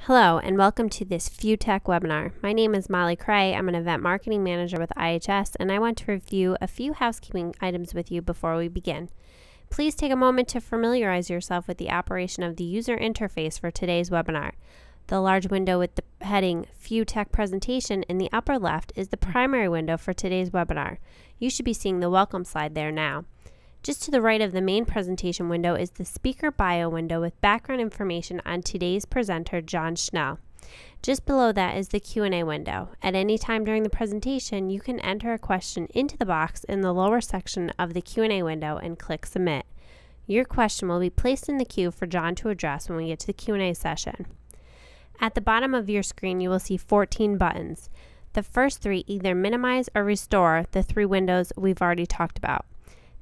Hello and welcome to this FUTEK webinar. My name is Molly Cray. I'm an event marketing manager with IHS and I want to review a few housekeeping items with you before we begin. Please take a moment to familiarize yourself with the operation of the user interface for today's webinar. The large window with the heading FUTEK presentation in the upper left is the primary window for today's webinar. You should be seeing the welcome slide there now. Just to the right of the main presentation window is the speaker bio window with background information on today's presenter, John Schnell. Just below that is the Q&A window. At any time during the presentation, you can enter a question into the box in the lower section of the Q&A window and click Submit. Your question will be placed in the queue for John to address when we get to the Q&A session. At the bottom of your screen, you will see 14 buttons. The first three either minimize or restore the three windows we've already talked about.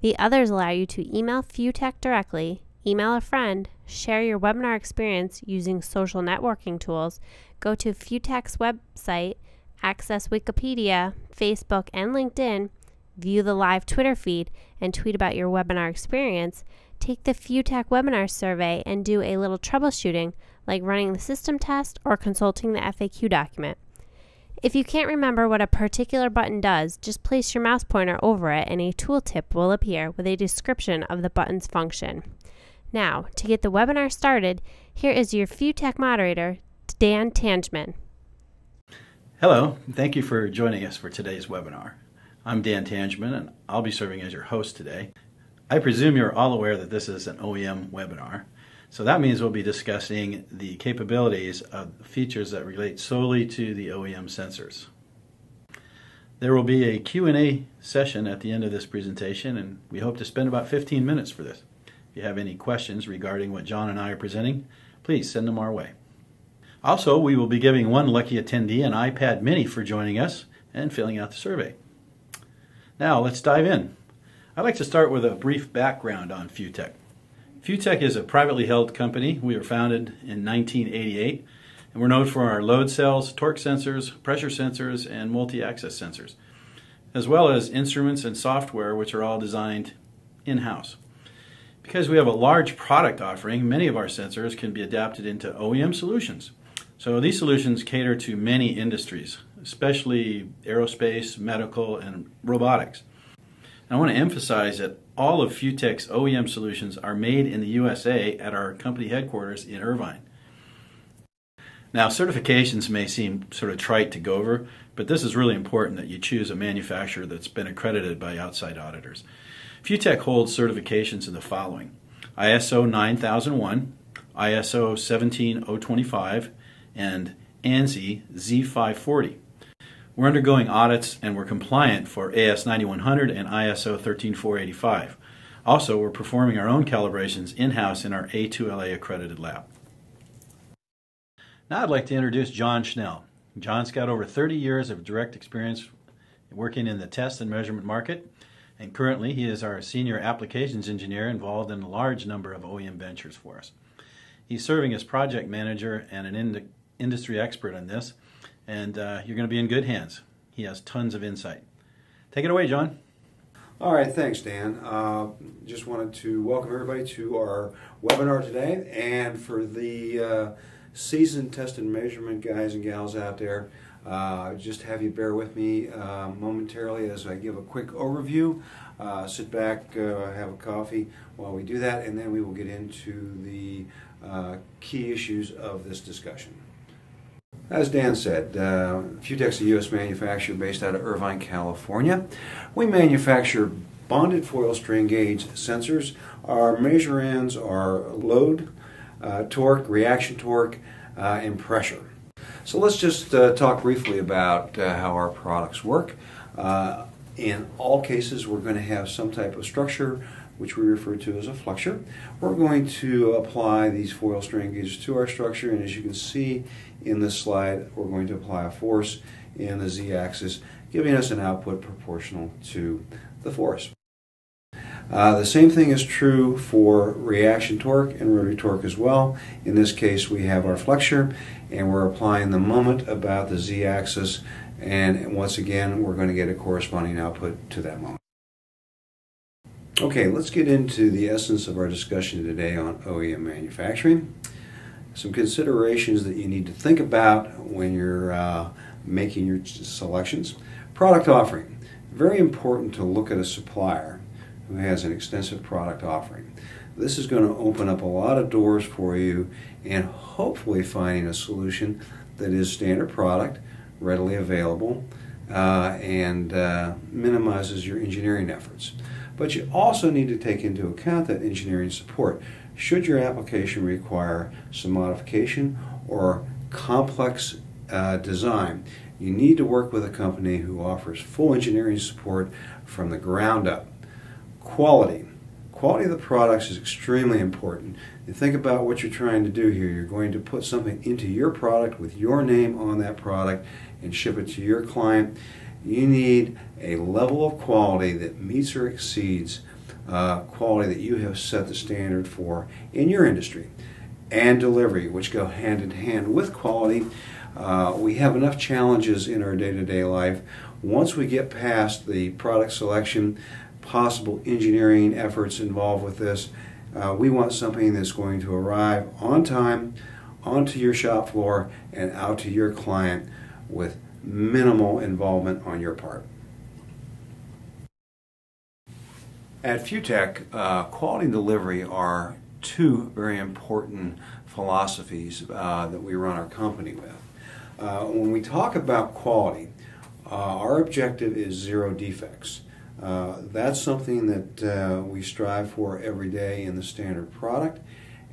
The others allow you to email FUTEK directly, email a friend, share your webinar experience using social networking tools, go to FUTEK's website, access Wikipedia, Facebook, and LinkedIn, view the live Twitter feed, and tweet about your webinar experience, take the FUTEK webinar survey, and do a little troubleshooting like running the system test or consulting the FAQ document. If you can't remember what a particular button does, just place your mouse pointer over it and a tooltip will appear with a description of the button's function. Now, to get the webinar started, here is your FUTEK moderator, Dan Tangeman. Hello, thank you for joining us for today's webinar. I'm Dan Tangeman and I'll be serving as your host today. I presume you're all aware that this is an OEM webinar. So that means we'll be discussing the capabilities of features that relate solely to the OEM sensors. There will be a Q&A session at the end of this presentation, and we hope to spend about 15 minutes for this. If you have any questions regarding what John and I are presenting, please send them our way. Also, we will be giving one lucky attendee an iPad mini for joining us and filling out the survey. Now, let's dive in. I'd like to start with a brief background on FUTEK. FUTEK is a privately held company. We were founded in 1988, and we're known for our load cells, torque sensors, pressure sensors, and multi-axis sensors, as well as instruments and software which are all designed in-house. Because we have a large product offering, many of our sensors can be adapted into OEM solutions. So these solutions cater to many industries, especially aerospace, medical, and robotics. I want to emphasize that all of FUTEK's OEM solutions are made in the USA at our company headquarters in Irvine. Now, certifications may seem sort of trite to go over, but this is really important that you choose a manufacturer that's been accredited by outside auditors. FUTEK holds certifications in the following: ISO 9001, ISO 17025, and ANSI Z540. We're undergoing audits and we're compliant for AS 9100 and ISO 13485. Also, we're performing our own calibrations in-house in our A2LA accredited lab. Now I'd like to introduce John Schnell. John's got over 30 years of direct experience working in the test and measurement market, and currently he is our senior applications engineer involved in a large number of OEM ventures for us. He's serving as project manager and an industry expert on this, and you're going to be in good hands. He has tons of insight. Take it away, John. All right, thanks, Dan. Just wanted to welcome everybody to our webinar today. And for the seasoned test and measurement guys and gals out there, just have you bear with me momentarily as I give a quick overview. Sit back, have a coffee while we do that, and then we will get into the key issues of this discussion. As Dan said, FUTEK's a U.S. manufacturer based out of Irvine, California. We manufacture bonded foil strain gauge sensors. Our measure ends are load, torque, reaction torque, and pressure. So let's just talk briefly about how our products work. In all cases, we're going to have some type of structure, which we refer to as a flexure. We're going to apply these foil strain gauges to our structure, and as you can see in this slide, we're going to apply a force in the z-axis, giving us an output proportional to the force. The same thing is true for reaction torque and rotary torque as well. In this case, we have our flexure, and we're applying the moment about the z-axis, and once again, we're going to get a corresponding output to that moment. Okay, let's get into the essence of our discussion today on OEM manufacturing. Some considerations that you need to think about when you're making your selections. Product offering. Very important to look at a supplier who has an extensive product offering. This is going to open up a lot of doors for you and hopefully finding a solution that is standard product, readily available, and minimizes your engineering efforts. But you also need to take into account that engineering support. Should your application require some modification or complex design, you need to work with a company who offers full engineering support from the ground up. Quality. Quality of the products is extremely important. You think about what you're trying to do here. You're going to put something into your product with your name on that product and ship it to your client. You need a level of quality that meets or exceeds quality that you have set the standard for in your industry. And delivery, which go hand in hand with quality. We have enough challenges in our day-to-day life. Once we get past the product selection, possible engineering efforts involved with this, we want something that's going to arrive on time, onto your shop floor, and out to your client with minimal involvement on your part. At FUTEK, quality and delivery are two very important philosophies that we run our company with. When we talk about quality, our objective is 0 defects. That's something that we strive for every day in the standard product,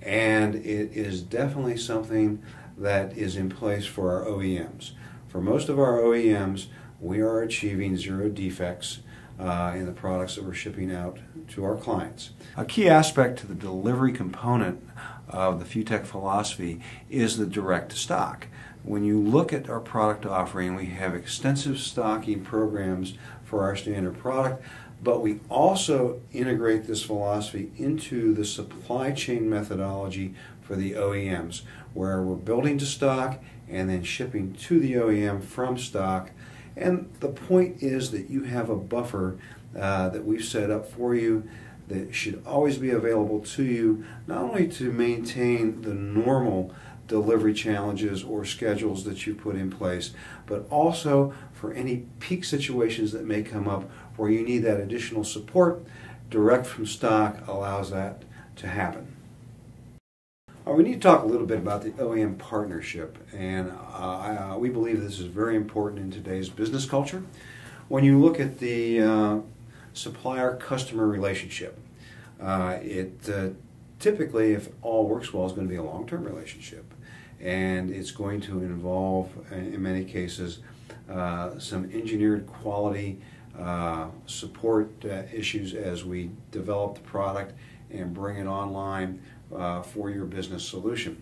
and it is definitely something that is in place for our OEMs. For most of our OEMs, we are achieving 0 defects in the products that we're shipping out to our clients. A key aspect to the delivery component of the FUTEK philosophy is the direct stock. When you look at our product offering, we have extensive stocking programs for our standard product, but we also integrate this philosophy into the supply chain methodology for the OEMs, where we're building to stock and then shipping to the OEM from stock. And the point is that you have a buffer that we've set up for you that should always be available to you, not only to maintain the normal delivery challenges or schedules that you put in place, but also for any peak situations that may come up where you need that additional support. Direct from stock allows that to happen. We need to talk a little bit about the OEM partnership, and we believe this is very important in today's business culture. When you look at the supplier-customer relationship, it typically, if all works well, is going to be a long-term relationship, and it's going to involve, in many cases, some engineered quality support issues as we develop the product and bring it online for your business solution.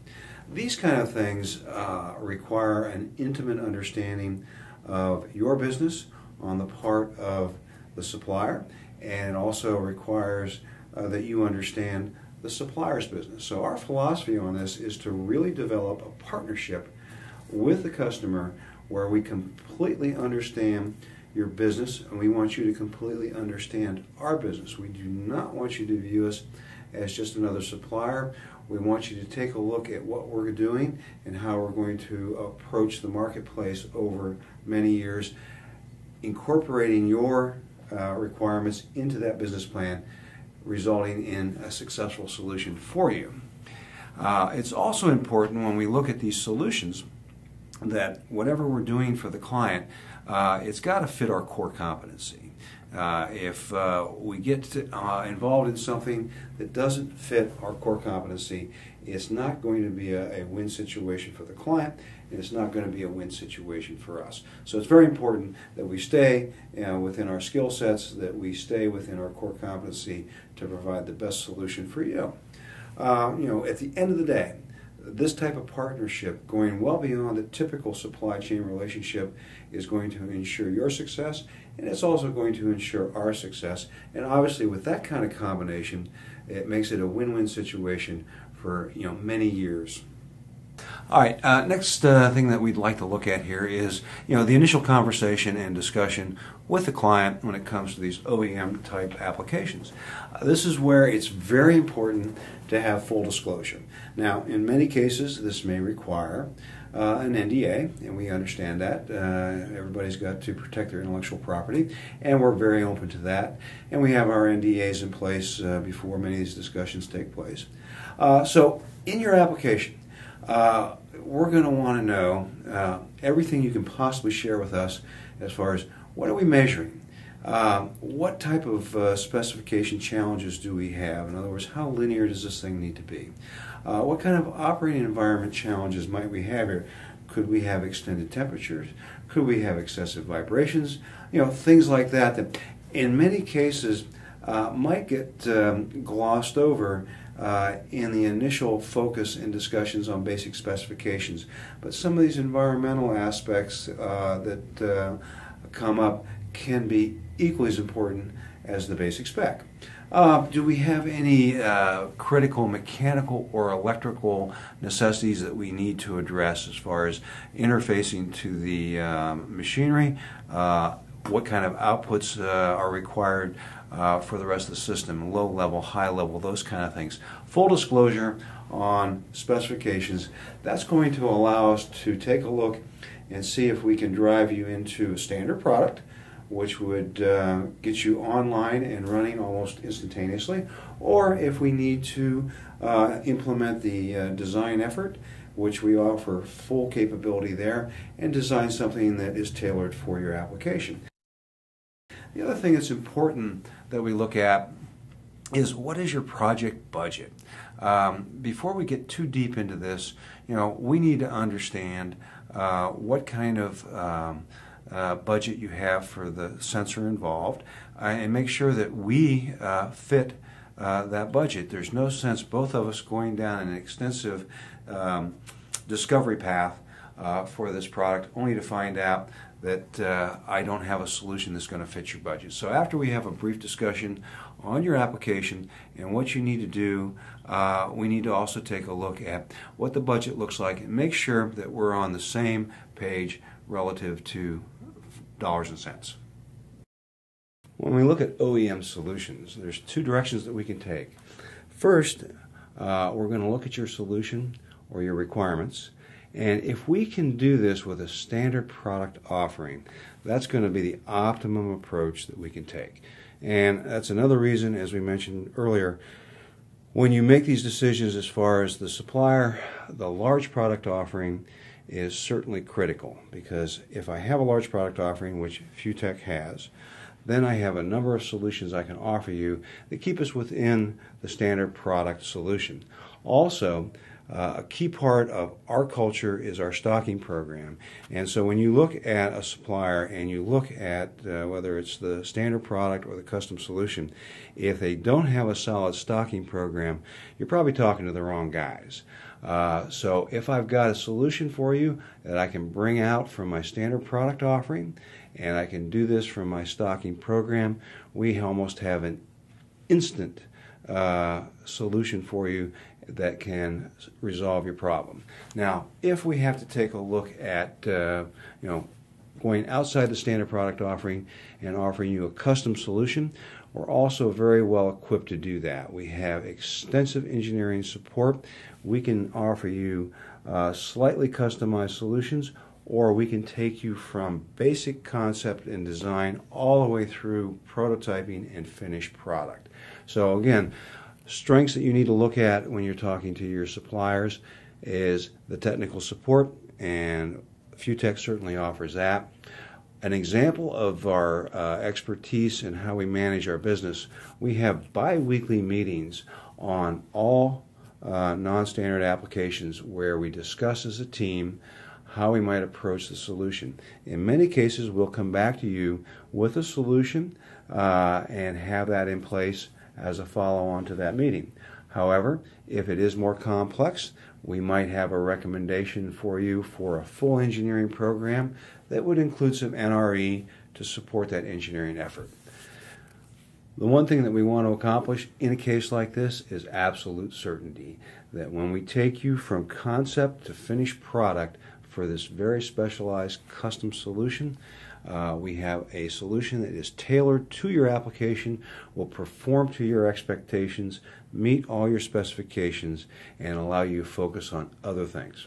These kind of things require an intimate understanding of your business on the part of the supplier, and it also requires that you understand the supplier's business. So our philosophy on this is to really develop a partnership with the customer where we completely understand your business, and we want you to completely understand our business. We do not want you to view us as just another supplier. We want you to take a look at what we're doing and how we're going to approach the marketplace over many years, incorporating your requirements into that business plan, resulting in a successful solution for you. It's also important when we look at these solutions that whatever we're doing for the client, it's got to fit our core competency. If we get involved in something that doesn't fit our core competency, it's not going to be a win situation for the client, and it's not going to be a win situation for us. So it's very important that we stay within our skill sets, that we stay within our core competency to provide the best solution for you. At the end of the day, this type of partnership, going well beyond the typical supply chain relationship, is going to ensure your success, and it's also going to ensure our success. And obviously, with that kind of combination, it makes it a win-win situation for many years. All right, next thing that we'd like to look at here is, the initial conversation and discussion with the client when it comes to these OEM type applications. This is where it's very important to have full disclosure. Now, in many cases, this may require an NDA, and we understand that. Everybody's got to protect their intellectual property, and we're very open to that. And we have our NDAs in place before many of these discussions take place. So, in your application, we're going to want to know everything you can possibly share with us as far as what are we measuring? What type of specification challenges do we have? In other words, how linear does this thing need to be? What kind of operating environment challenges might we have here? Could we have extended temperatures? Could we have excessive vibrations? Things like that that in many cases might get glossed over in the initial focus and discussions on basic specifications. But some of these environmental aspects that come up can be equally as important as the basic spec. Do we have any critical mechanical or electrical necessities that we need to address as far as interfacing to the machinery? What kind of outputs are required for the rest of the system, low level, high level, those kind of things. Full disclosure on specifications. That's going to allow us to take a look and see if we can drive you into a standard product, which would get you online and running almost instantaneously, or if we need to implement the design effort, which we offer full capability there, and design something that is tailored for your application. The other thing that's important that we look at is what is your project budget? Before we get too deep into this, we need to understand what kind of budget you have for the sensor involved, and make sure that we fit that budget. There's no sense both of us going down an extensive discovery path for this product only to find out that I don't have a solution that's going to fit your budget. So after we have a brief discussion on your application and what you need to do, we need to also take a look at what the budget looks like and make sure that we're on the same page relative to dollars and cents. When we look at OEM solutions, there's two directions that we can take. First, we're going to look at your solution or your requirements, and if we can do this with a standard product offering, that's going to be the optimum approach that we can take. And that's another reason, as we mentioned earlier, when you make these decisions as far as the supplier, the large product offering is certainly critical, because if I have a large product offering, which FUTEK has, then I have a number of solutions I can offer you that keep us within the standard product solution. Also, a key part of our culture is our stocking program. And so when you look at a supplier and you look at whether it's the standard product or the custom solution, if they don't have a solid stocking program, you're probably talking to the wrong guys. So if I've got a solution for you that I can bring out from my standard product offering, and I can do this from my stocking program, we almost have an instant solution for you that can resolve your problem. Now, if we have to take a look at going outside the standard product offering and offering you a custom solution, we're also very well equipped to do that. We have extensive engineering support. We can offer you slightly customized solutions, or we can take you from basic concept and design all the way through prototyping and finished product. So again, strengths that you need to look at when you're talking to your suppliers is the technical support, and FUTEK certainly offers that. An example of our expertise in how we manage our business, we have bi-weekly meetings on all non-standard applications where we discuss as a team how we might approach the solution. In many cases, we'll come back to you with a solution and have that in place as a follow-on to that meeting. However, if it is more complex, we might have a recommendation for you for a full engineering program that would include some NRE to support that engineering effort. The one thing that we want to accomplish in a case like this is absolute certainty, that when we take you from concept to finished product for this very specialized custom solution, we have a solution that is tailored to your application, will perform to your expectations, meet all your specifications, and allow you to focus on other things.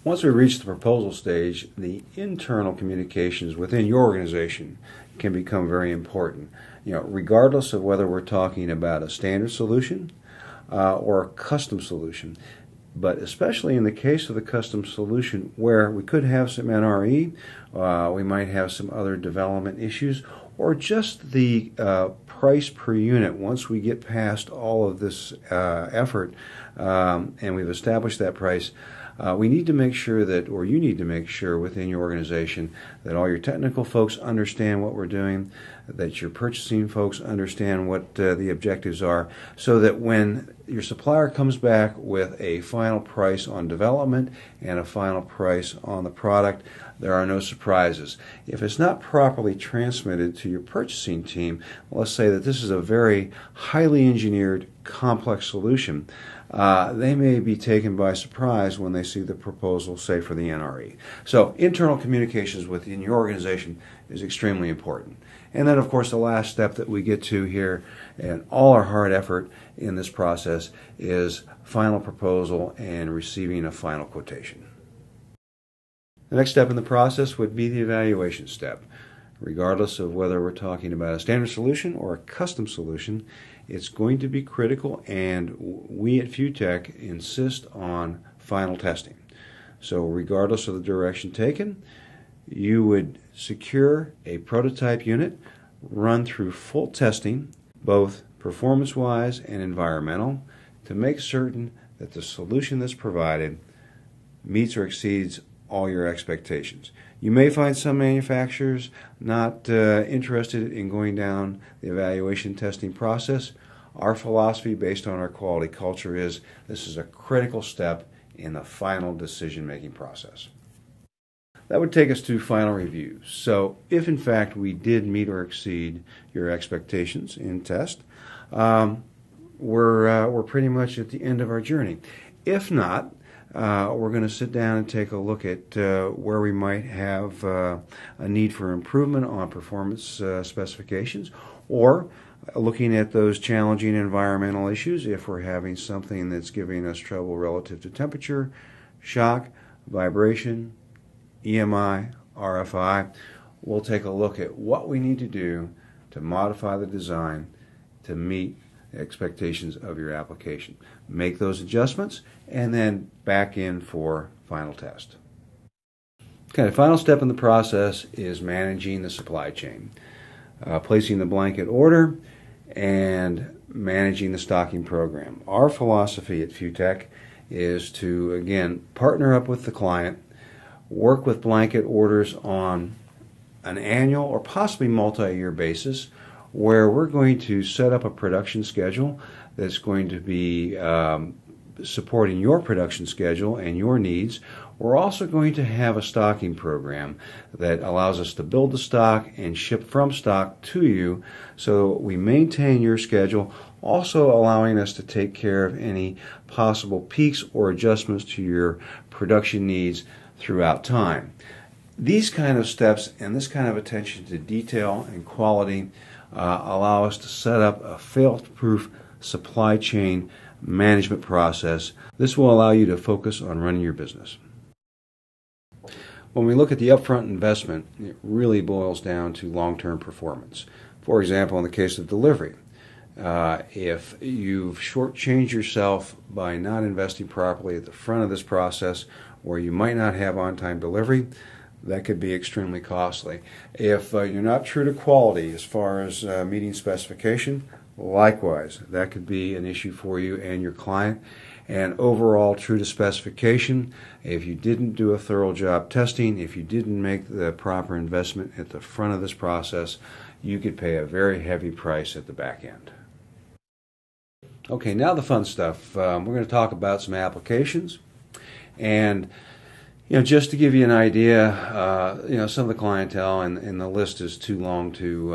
Once we reach the proposal stage, the internal communications within your organization can become very important. Regardless of whether we're talking about a standard solution or a custom solution. But especially in the case of the custom solution, where we could have some NRE, we might have some other development issues, or just the price per unit. Once we get past all of this effort and we've established that price, we need to make sure that, or you need to make sure within your organization, that all your technical folks understand what we're doing, that your purchasing folks understand what the objectives are, so that when your supplier comes back with a final price on development and a final price on the product, there are no surprises. If it's not properly transmitted to your purchasing team, let's say that this is a very highly engineered, complex solution, they may be taken by surprise when they see the proposal, say, for the NRE. So internal communications within your organization is extremely important. And then, of course, the last step that we get to here, and all our hard effort in this process, is final proposal and receiving a final quotation. The next step in the process would be the evaluation step. Regardless of whether we're talking about a standard solution or a custom solution, it's going to be critical, and we at FUTEK insist on final testing. So regardless of the direction taken, you would secure a prototype unit, run through full testing, both performance-wise and environmental, to make certain that the solution that's provided meets or exceeds all your expectations. You may find some manufacturers not interested in going down the evaluation testing process. Our philosophy, based on our quality culture, is this is a critical step in the final decision-making process. That would take us to final review. So if in fact we did meet or exceed your expectations in test, we're pretty much at the end of our journey. If not, we're going to sit down and take a look at where we might have a need for improvement on performance specifications, or looking at those challenging environmental issues if we're having something that's giving us trouble relative to temperature, shock, vibration, EMI, RFI. We'll take a look at what we need to do to modify the design to meet expectations of your application. Make those adjustments and then back in for final test. Okay, the final step in the process is managing the supply chain, placing the blanket order and managing the stocking program. Our philosophy at FUTEK is to, again, partner up with the client, work with blanket orders on an annual or possibly multi-year basis, where we're going to set up a production schedule that's going to be supporting your production schedule and your needs. We're also going to have a stocking program that allows us to build the stock and ship from stock to you, so we maintain your schedule, also allowing us to take care of any possible peaks or adjustments to your production needs throughout time. These kind of steps and this kind of attention to detail and quality allow us to set up a fail-proof supply chain management process. This will allow you to focus on running your business. When we look at the upfront investment, it really boils down to long-term performance. For example, in the case of delivery, if you've shortchanged yourself by not investing properly at the front of this process, where you might not have on-time delivery, that could be extremely costly. If you're not true to quality as far as meeting specification, likewise, that could be an issue for you and your client. And overall, true to specification, if you didn't do a thorough job testing, if you didn't make the proper investment at the front of this process, you could pay a very heavy price at the back end. Okay, now the fun stuff. We're going to talk about some applications. And Just to give you an idea, some of the clientele, and the list is too long to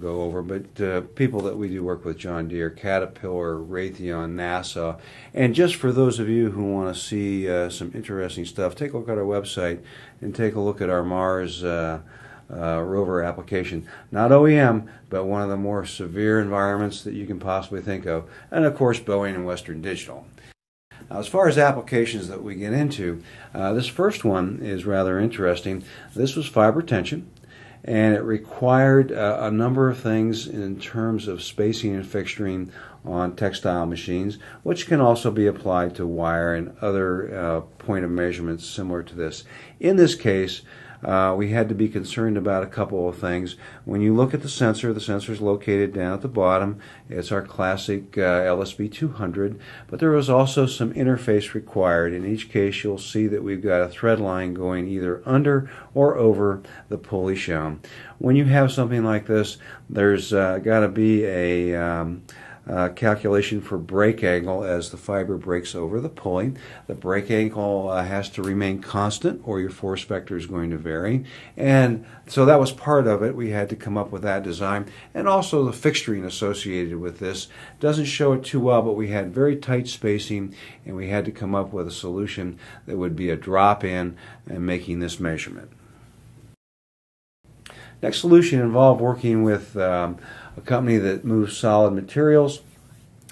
go over, but people that we do work with: John Deere, Caterpillar, Raytheon, NASA. And just for those of you who want to see some interesting stuff, take a look at our website and take a look at our Mars rover application. Not OEM, but one of the more severe environments that you can possibly think of. And of course, Boeing and Western Digital. Now, as far as applications that we get into, this first one is rather interesting. This was fiber tension, and it required a number of things in terms of spacing and fixturing on textile machines, which can also be applied to wire and other point of measurements similar to this. In this case, we had to be concerned about a couple of things. When you look at the sensor is located down at the bottom. It's our classic LSB 200, but there was also some interface required. In each case, you'll see that we've got a thread line going either under or over the pulley shown. When you have something like this, there's got to be a calculation for break angle as the fiber breaks over the pulley. The break angle has to remain constant, or your force vector is going to vary. And so that was part of it. We had to come up with that design. And also the fixturing associated with this. Doesn't show it too well, but we had very tight spacing, and we had to come up with a solution that would be a drop-in and making this measurement. Next solution involved working with a company that moves solid materials.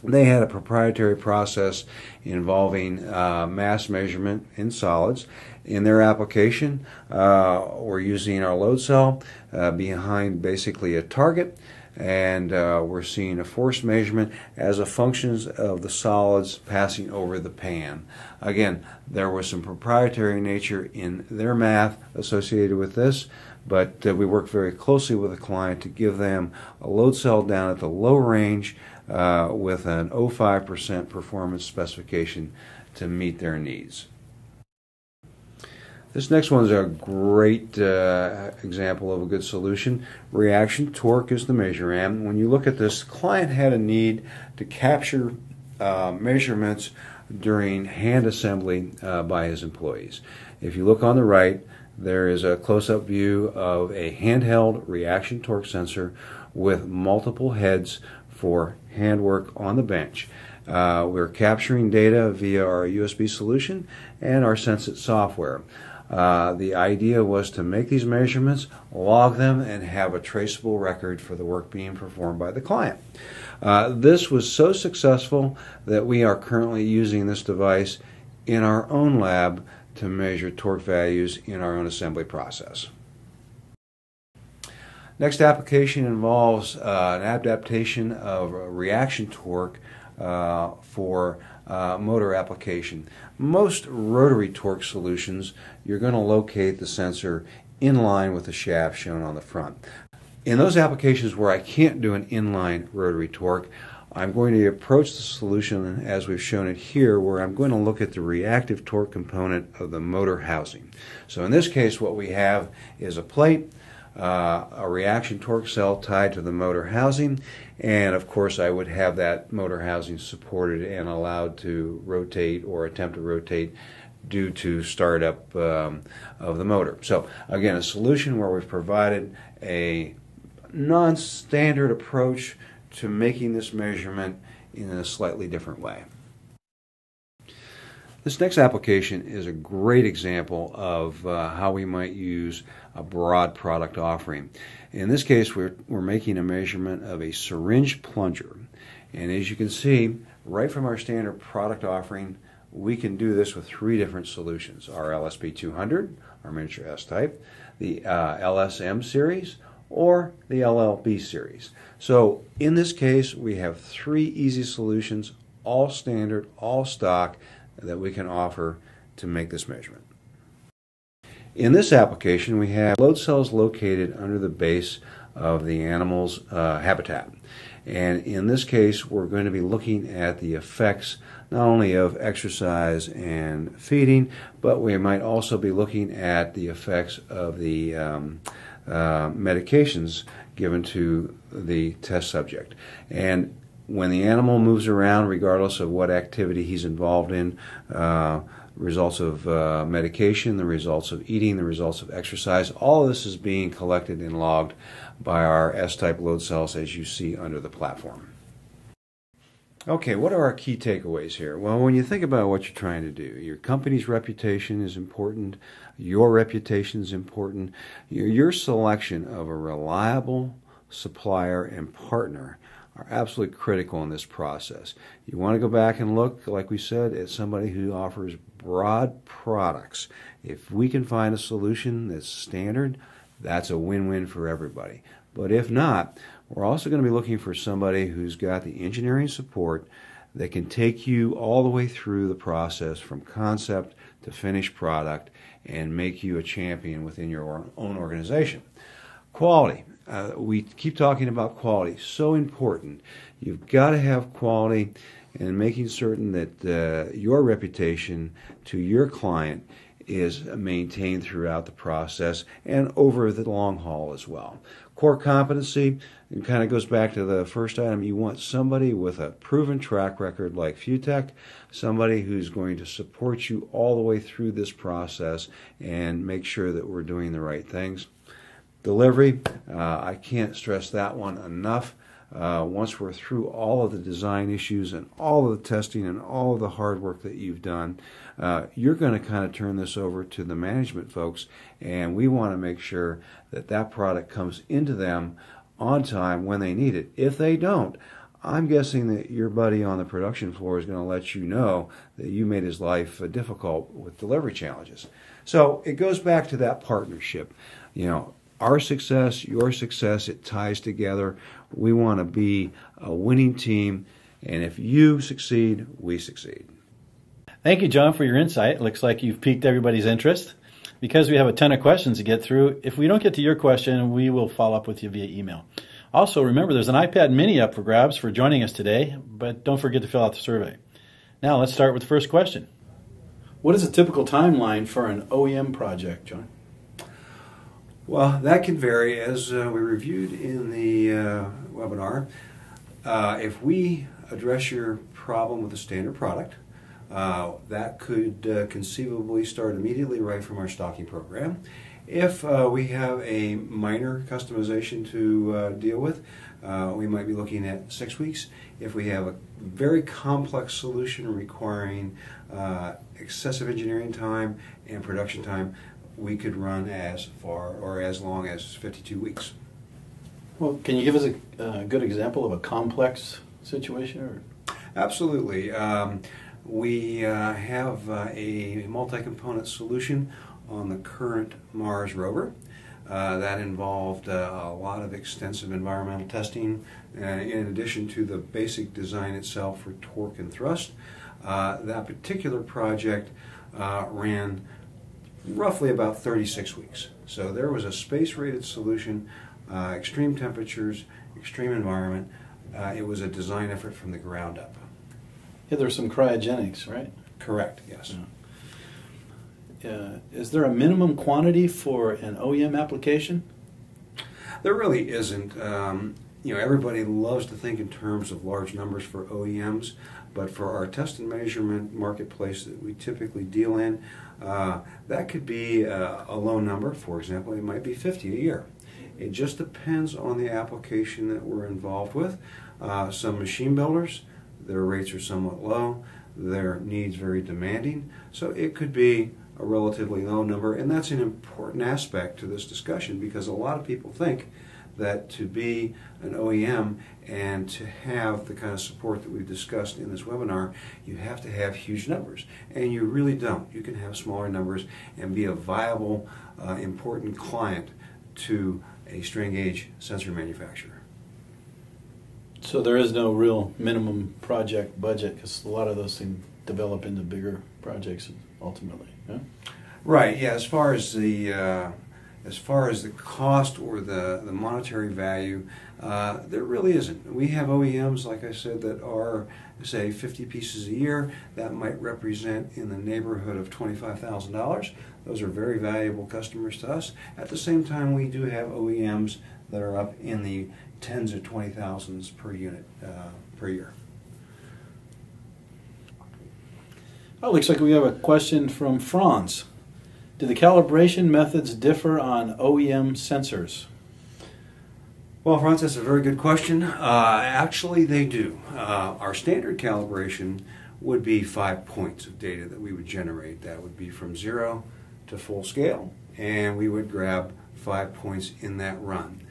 They had a proprietary process involving mass measurement in solids. In their application, we're using our load cell behind basically a target, and we're seeing a force measurement as a function of the solids passing over the pan. Again, there was some proprietary nature in their math associated with this, but we worked very closely with the client to give them a load cell down at the low range with an 0.05% performance specification to meet their needs. This next one is a great example of a good solution. Reaction torque is the measure arm. When you look at this, the client had a need to capture measurements during hand assembly by his employees. If you look on the right, there is a close-up view of a handheld reaction torque sensor with multiple heads for handwork on the bench. We're capturing data via our USB solution and our Sense-It software. The idea was to make these measurements, log them, and have a traceable record for the work being performed by the client. This was so successful that we are currently using this device in our own lab to measure torque values in our own assembly process. Next application involves an adaptation of reaction torque for motor application. Most rotary torque solutions, you're going to locate the sensor in line with the shaft shown on the front. In those applications where I can't do an inline rotary torque, I'm going to approach the solution as we've shown it here, where I'm going to look at the reactive torque component of the motor housing. So in this case, what we have is a plate, a reaction torque cell tied to the motor housing, and of course I would have that motor housing supported and allowed to rotate or attempt to rotate due to startup of the motor. So again, a solution where we've provided a non-standard approach to making this measurement in a slightly different way. This next application is a great example of how we might use a broad product offering. In this case, we're making a measurement of a syringe plunger. And as you can see, right from our standard product offering, we can do this with three different solutions: our LSB 200, our miniature S-type, the LSM series, or the LLB series. So in this case, we have three easy solutions, all standard, all stock, that we can offer to make this measurement. In this application, we have load cells located under the base of the animal's habitat. And in this case, we're going to be looking at the effects not only of exercise and feeding, but we might also be looking at the effects of the medications given to the test subject. And when the animal moves around, regardless of what activity he's involved in, results of medication, the results of eating, the results of exercise. All of this is being collected and logged by our S-type load cells as you see under the platform. Okay, what are our key takeaways here? Well, when you think about what you're trying to do, your company's reputation is important, your reputation is important, your selection of a reliable supplier and partner are absolutely critical in this process. You want to go back and look, like we said, at somebody who offers broad products. If we can find a solution that's standard, that's a win-win for everybody. But if not, we're also going to be looking for somebody who's got the engineering support that can take you all the way through the process from concept to finished product and make you a champion within your own organization. Quality. We keep talking about quality. So important. You've got to have quality and making certain that your reputation to your client is maintained throughout the process and over the long haul as well. Core competency, it kind of goes back to the first item. You want somebody with a proven track record like FUTEK, somebody who's going to support you all the way through this process and make sure that we're doing the right things. Delivery, I can't stress that one enough. Once we're through all of the design issues and all of the testing and all of the hard work that you've done, you're going to kind of turn this over to the management folks, and we want to make sure that that product comes into them on time when they need it. If they don't, I'm guessing that your buddy on the production floor is going to let you know that you made his life difficult with delivery challenges. So it goes back to that partnership. You know, our success, your success, it ties together. We want to be a winning team, and if you succeed, we succeed. Thank you, John, for your insight. It looks like you've piqued everybody's interest. Because we have a ton of questions to get through, if we don't get to your question, we will follow up with you via email. Also, remember, there's an iPad mini up for grabs for joining us today, but don't forget to fill out the survey. Now, let's start with the first question. What is a typical timeline for an OEM project, John? Well, that can vary, as we reviewed in the webinar. If we address your problem with a standard product, that could conceivably start immediately right from our stocking program. If we have a minor customization to deal with, we might be looking at 6 weeks. If we have a very complex solution requiring excessive engineering time and production time, we could run as far or as long as 52 weeks. Well, can you give us a good example of a complex situation? Or? Absolutely. We have a multi-component solution on the current Mars rover. That involved a lot of extensive environmental testing in addition to the basic design itself for torque and thrust. That particular project ran roughly about 36 weeks. So there was a space-rated solution, extreme temperatures, extreme environment. It was a design effort from the ground up. Yeah, there's some cryogenics, right? Correct, yes. Is there a minimum quantity for an OEM application? There really isn't. You know, everybody loves to think in terms of large numbers for OEMs, but for our test and measurement marketplace that we typically deal in, that could be a low number. For example, it might be 50 a year. It just depends on the application that we're involved with. Some machine builders, their rates are somewhat low, their needs very demanding, so it could be a relatively low number, and that's an important aspect to this discussion because a lot of people think that to be an OEM and to have the kind of support that we've discussed in this webinar, you have to have huge numbers, and you really don't. You can have smaller numbers and be a viable, important client to a strain gauge sensor manufacturer. So there is no real minimum project budget because a lot of those things develop into bigger projects ultimately. Yeah? Right. Yeah. As far as the cost or the monetary value, there really isn't. We have OEMs, like I said, that are, say, 50 pieces a year. That might represent in the neighborhood of $25,000. Those are very valuable customers to us. At the same time, we do have OEMs that are up in the tens of 20,000s per unit per year. Oh, looks like we have a question from Franz. Do the calibration methods differ on OEM sensors? Well, Franz, that's a very good question. Actually, they do. Our standard calibration would be 5 points of data that we would generate. That would be from 0 to full scale, and we would grab 5 points in that run.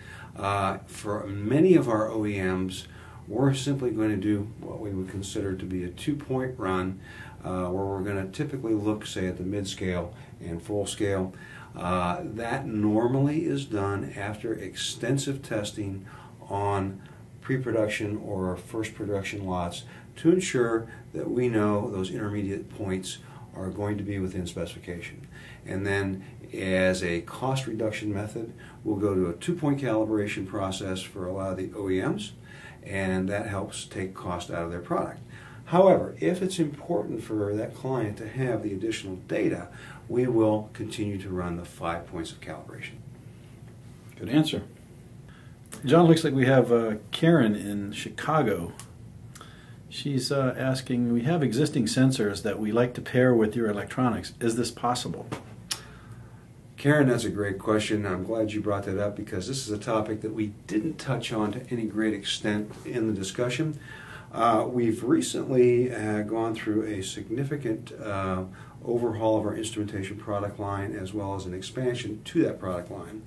For many of our OEMs, we're simply going to do what we would consider to be a 2-point run, where we're going to typically look, say, at the mid-scale and full scale. That normally is done after extensive testing on pre-production or first production lots to ensure that we know those intermediate points are going to be within specification. And then as a cost reduction method, we'll go to a 2-point calibration process for a lot of the OEMs, and that helps take cost out of their product. However, if it's important for that client to have the additional data, we will continue to run the 5 points of calibration. Good answer. John, looks like we have Karen in Chicago. She's asking, we have existing sensors that we like to pair with your electronics. Is this possible? Karen, that's a great question. I'm glad you brought that up because this is a topic that we didn't touch on to any great extent in the discussion. We've recently gone through a significant overhaul of our instrumentation product line as well as an expansion to that product line.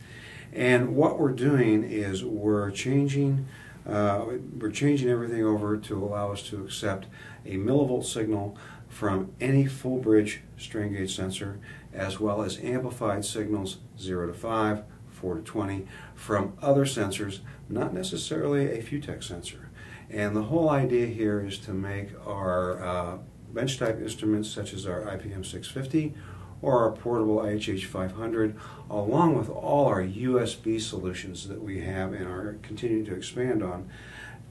And what we're doing is we're changing everything over to allow us to accept a millivolt signal from any full bridge strain gauge sensor, as well as amplified signals 0 to 5, 4 to 20 from other sensors, not necessarily a FUTEK sensor. And the whole idea here is to make our bench type instruments such as our IPM 650 or our portable IHH 500, along with all our USB solutions that we have and are continuing to expand on,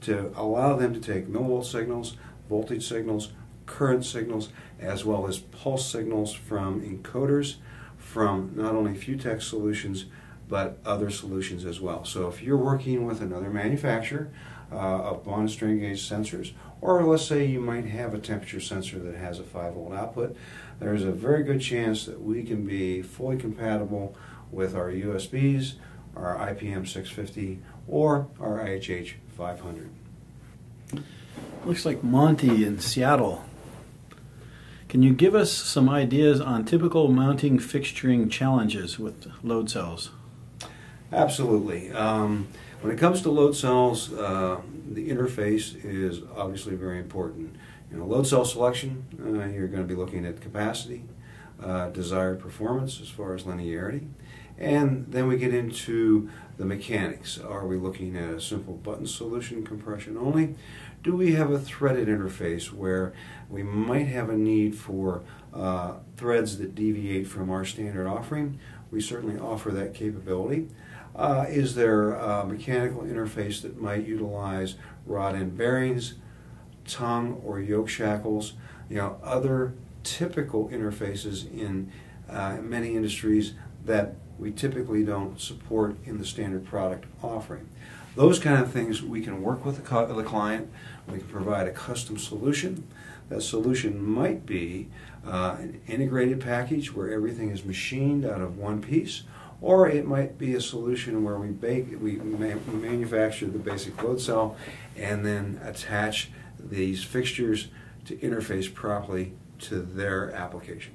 to allow them to take millivolt signals, voltage signals, current signals, as well as pulse signals from encoders from not only FUTEK solutions but other solutions as well. So if you're working with another manufacturer of bonded strain gauge sensors, or let's say you might have a temperature sensor that has a 5-volt output, there's a very good chance that we can be fully compatible with our USBs, our IPM 650, or our IHH 500. Looks like Monty in Seattle. Can you give us some ideas on typical mounting fixturing challenges with load cells? Absolutely. When it comes to load cells, the interface is obviously very important. Load cell selection, you're going to be looking at capacity, desired performance as far as linearity, and then we get into the mechanics. Are we looking at a simple button solution, compression only? Do we have a threaded interface where we might have a need for threads that deviate from our standard offering? We certainly offer that capability. Is there a mechanical interface that might utilize rod end bearings, tongue or yoke shackles, other typical interfaces in many industries that we typically don't support in the standard product offering? Those kind of things we can work with the client. We can provide a custom solution. That solution might be an integrated package where everything is machined out of one piece, or it might be a solution where we manufacture the basic load cell and then attach these fixtures to interface properly to their application.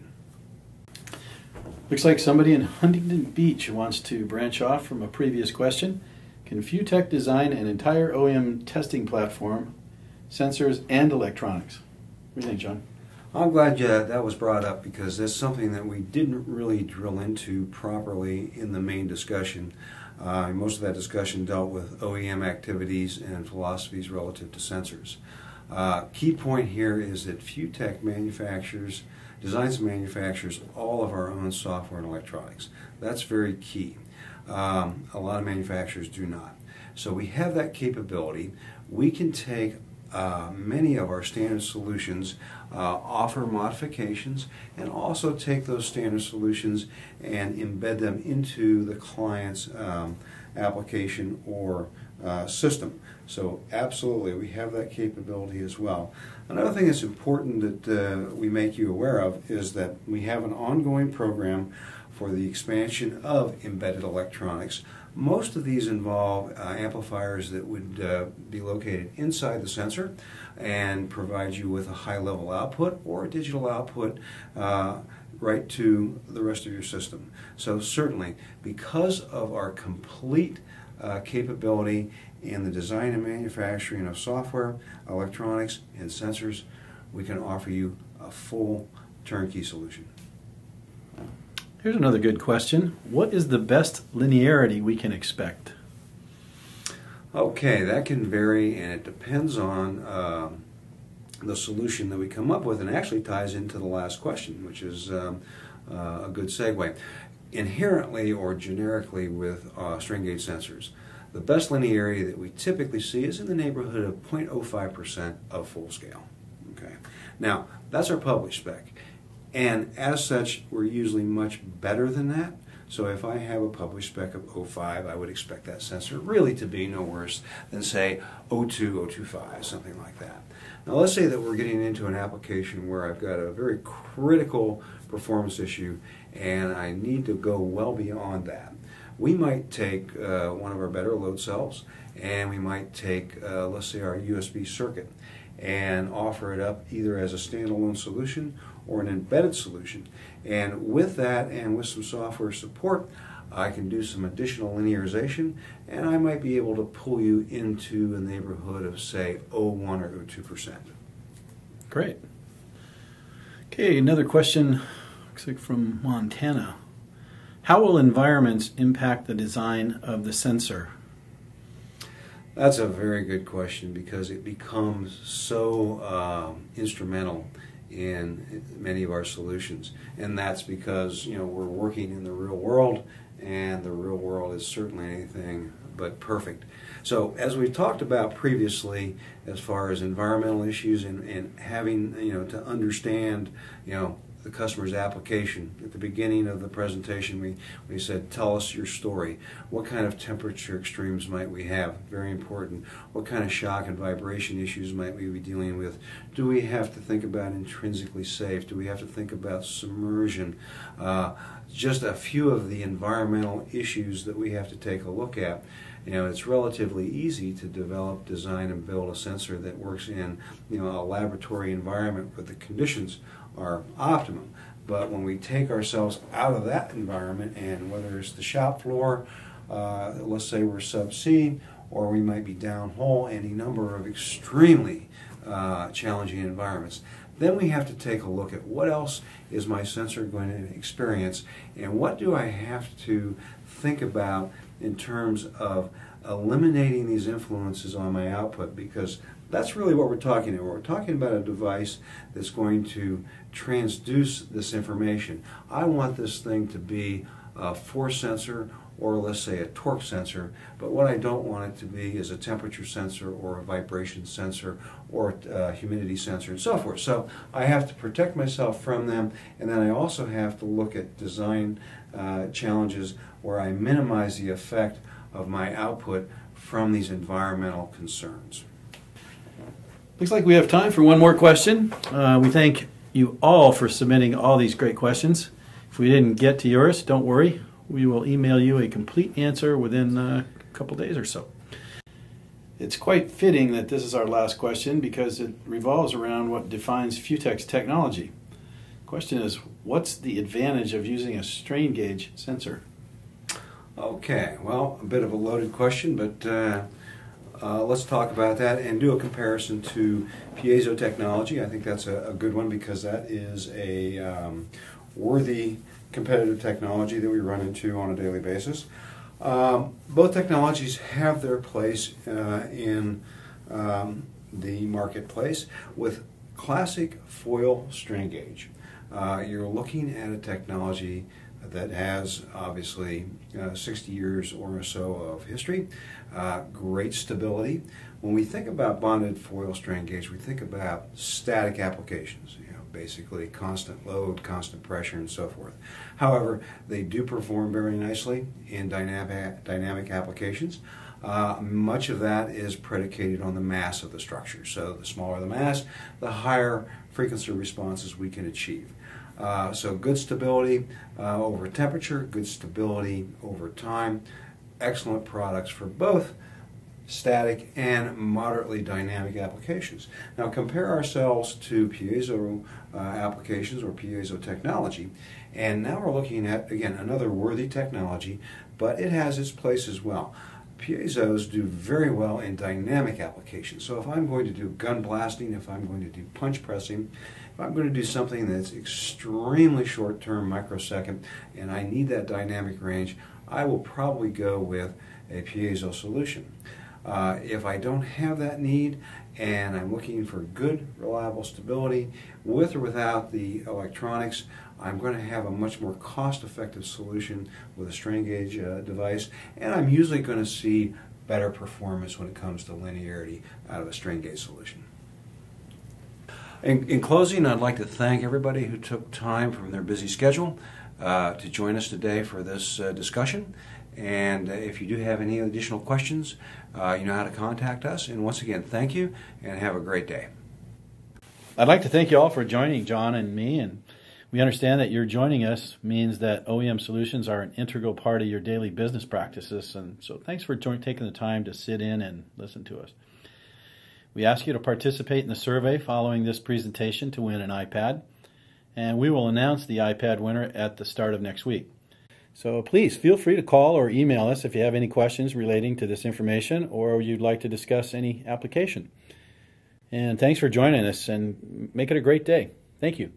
Looks like somebody in Huntington Beach wants to branch off from a previous question. Can FUTEK design an entire OEM testing platform, sensors and electronics? What do you think, John? I'm glad that was brought up because that's something that we didn't really drill into properly in the main discussion. Most of that discussion dealt with OEM activities and philosophies relative to sensors. Key point here is that FUTEK designs and manufactures all of our own software and electronics. That's very key. A lot of manufacturers do not. So we have that capability. We can take many of our standard solutions, offer modifications, and also take those standard solutions and embed them into the client's application or system. So absolutely, we have that capability as well. Another thing that's important that we make you aware of is that we have an ongoing program for the expansion of embedded electronics. Most of these involve amplifiers that would be located inside the sensor and provide you with a high-level output or a digital output right to the rest of your system. So certainly, because of our complete capability in the design and manufacturing of software, electronics, and sensors, we can offer you a full turnkey solution. Here's another good question. What is the best linearity we can expect? Okay, that can vary, and it depends on the solution that we come up with, and actually ties into the last question, which is a good segue. Inherently or generically with strain gauge sensors, the best linearity that we typically see is in the neighborhood of 0.05% of full scale. Okay, now that's our published spec, and as such, we're usually much better than that. So if I have a published spec of 0.5, I would expect that sensor really to be no worse than, say, 0.2, 0.25, something like that. Now let's say that we're getting into an application where I've got a very critical performance issue and I need to go well beyond that. We might take one of our better load cells, and we might take, let's say, our USB circuit and offer it up either as a standalone solution or an embedded solution. And with that, and with some software support, I can do some additional linearization, and I might be able to pull you into a neighborhood of, say, 0.1 or 0.2%. Great. Okay, another question, looks like from Montana. How will environments impact the design of the sensor? That's a very good question, because it becomes so instrumental in many of our solutions, and that's because we're working in the real world, and the real world is certainly anything but perfect. So as we talked about previously, as far as environmental issues and having to understand the customer's application. At the beginning of the presentation, we said, tell us your story. What kind of temperature extremes might we have? Very important. What kind of shock and vibration issues might we be dealing with? Do we have to think about intrinsically safe? Do we have to think about submersion? Just a few of the environmental issues that we have to take a look at. It's relatively easy to develop, design, and build a sensor that works in a laboratory environment where the conditions are optimum. But when we take ourselves out of that environment, and whether it's the shop floor, let's say we're subsea, or we might be downhole, any number of extremely challenging environments, then we have to take a look at what else is my sensor going to experience, and what do I have to think about in terms of eliminating these influences on my output, because that's really what we're talking about. We're talking about a device that's going to transduce this information. I want this thing to be a force sensor, or let's say a torque sensor, but what I don't want it to be is a temperature sensor or a vibration sensor or a humidity sensor and so forth. So I have to protect myself from them, and then I also have to look at design challenges where I minimize the effect of my output from these environmental concerns. Looks like we have time for one more question. We thank you all for submitting all these great questions. If we didn't get to yours, don't worry. We will email you a complete answer within a couple days or so. It's quite fitting that this is our last question, because it revolves around what defines FUTEK's technology. The question is, what's the advantage of using a strain gauge sensor? Okay, well, a bit of a loaded question, but let's talk about that and do a comparison to piezo technology. I think that's a good one, because that is a worthy competitive technology that we run into on a daily basis. Both technologies have their place in the marketplace. With classic foil strain gauge, you're looking at a technology that has obviously 60 years or so of history, great stability. When we think about bonded foil strain gauge, we think about static applications, basically constant load, constant pressure, and so forth. However, they do perform very nicely in dynamic applications. Much of that is predicated on the mass of the structure. So the smaller the mass, the higher frequency responses we can achieve. So good stability over temperature, good stability over time, excellent products for both static and moderately dynamic applications. Now compare ourselves to piezo applications or piezo technology, and now we're looking at, again, another worthy technology, but it has its place as well. Piezos do very well in dynamic applications. So if I'm going to do gun blasting, if I'm going to do punch pressing, if I'm going to do something that's extremely short-term, microsecond, and I need that dynamic range, I will probably go with a piezo solution. If I don't have that need and I'm looking for good, reliable stability with or without the electronics, I'm going to have a much more cost-effective solution with a strain gauge device, and I'm usually going to see better performance when it comes to linearity out of a strain gauge solution. In closing, I'd like to thank everybody who took time from their busy schedule to join us today for this discussion. And if you do have any additional questions, you know how to contact us. And once again, thank you and have a great day. I'd like to thank you all for joining John and me, and we understand that your joining us means that OEM solutions are an integral part of your daily business practices, and so thanks for taking the time to sit in and listen to us. We ask you to participate in the survey following this presentation to win an iPad, and we will announce the iPad winner at the start of next week. So please feel free to call or email us if you have any questions relating to this information or you'd like to discuss any application. And thanks for joining us, and make it a great day. Thank you.